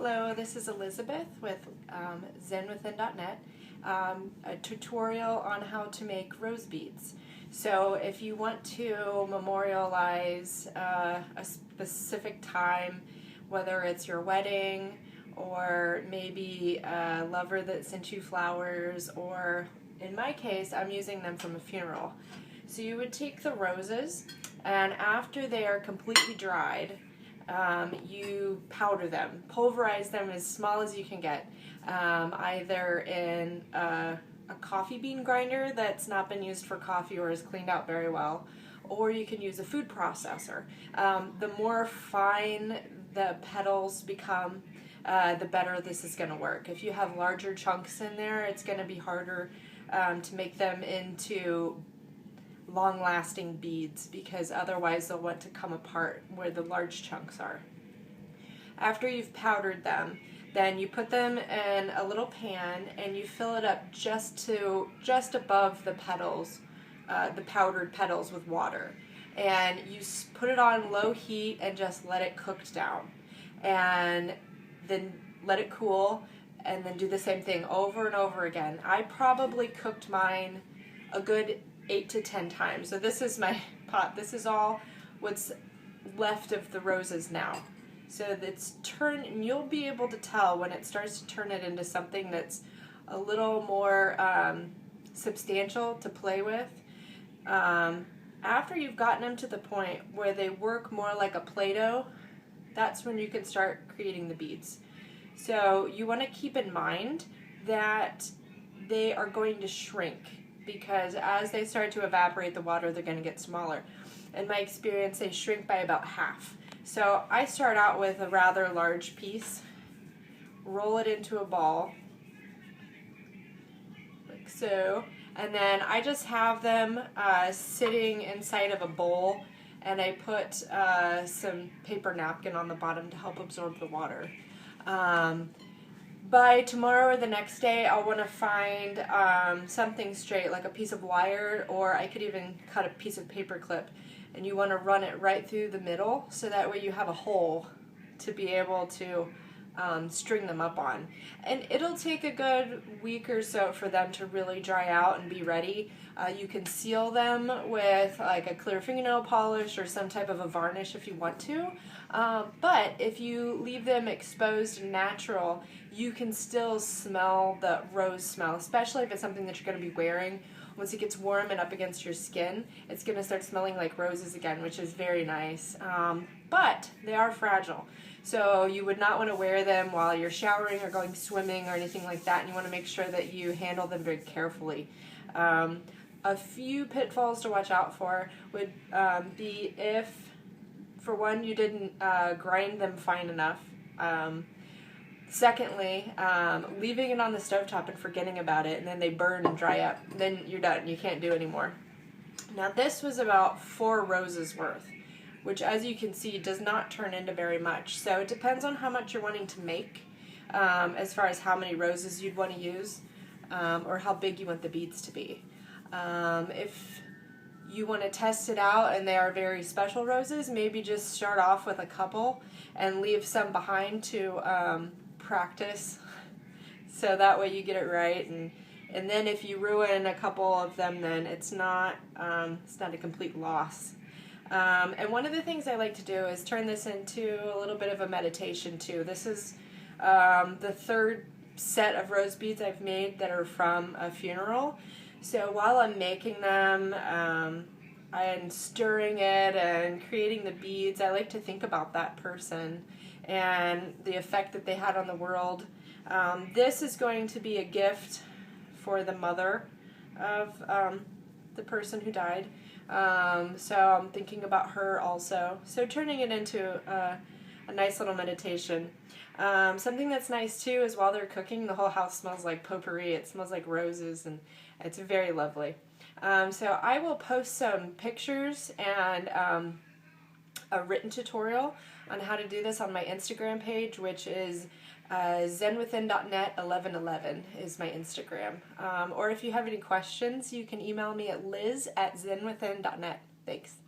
Hello, this is Elizabeth with ZenWithin.net, a tutorial on how to make rose beads. So if you want to memorialize a specific time, whether it's your wedding or maybe a lover that sent you flowers, or in my case, I'm using them from a funeral. So you would take the roses, and after they are completely dried, you powder them, pulverize them as small as you can get, either in a coffee bean grinder that's not been used for coffee or is cleaned out very well, or you can use a food processor. The more fine the petals become, the better this is going to work. If you have larger chunks in there, it's going to be harder to make them into long-lasting beads, because otherwise they'll want to come apart where the large chunks are. After you've powdered them, then you put them in a little pan and you fill it up just above the petals, the powdered petals, with water, and you put it on low heat and just let it cook down, and then let it cool, and then do the same thing over and over again. I probably cooked mine a good 8 to 10 times. So this is my pot. This is all what's left of the roses now. So it's turned, and you'll be able to tell when it starts to turn it into something that's a little more substantial to play with. After you've gotten them to the point where they work more like a Play-Doh, that's when you can start creating the beads. So you want to keep in mind that they are going to shrink, because as they start to evaporate the water, they're going to get smaller. In my experience, they shrink by about half. So I start out with a rather large piece, roll it into a ball, like so, and then I just have them sitting inside of a bowl, and I put some paper napkin on the bottom to help absorb the water. By tomorrow or the next day, I'll want to find something straight, like a piece of wire, or I could even cut a piece of paper clip, and you want to run it right through the middle, so that way you have a hole to be able to string them up on. And it'll take a good week or so for them to really dry out and be ready. You can seal them with like a clear fingernail polish or some type of a varnish if you want to. But if you leave them exposed and natural, you can still smell the rose smell, especially if it's something that you're going to be wearing. Once it gets warm and up against your skin, it's going to start smelling like roses again, which is very nice. But they are fragile, so you would not want to wear them while you're showering or going swimming or anything like that, and you want to make sure that you handle them very carefully. A few pitfalls to watch out for would be if, for one, you didn't grind them fine enough. Secondly, leaving it on the stovetop and forgetting about it, and then they burn and dry up. Then you're done. You can't do anymore. Now this was about 4 roses worth, which, as you can see, does not turn into very much. So it depends on how much you're wanting to make, as far as how many roses you'd want to use, or how big you want the beads to be. If you want to test it out and they are very special roses, maybe just start off with a couple and leave some behind to practice, so that way you get it right. And then if you ruin a couple of them, then it's not a complete loss. And one of the things I like to do is turn this into a little bit of a meditation too. This is the 3rd set of rose beads I've made that are from a funeral. So while I'm making them and stirring it and creating the beads, I like to think about that person and the effect that they had on the world. This is going to be a gift for the mother of the person who died. So I'm thinking about her also. So turning it into a nice little meditation. Something that's nice too is while they're cooking, the whole house smells like potpourri. It smells like roses, and it's very lovely. So I will post some pictures and a written tutorial on how to do this on my Instagram page, which is ZenWithin.net 1111 is my Instagram. Or if you have any questions, you can email me at liz@zenwithin.net. Thanks.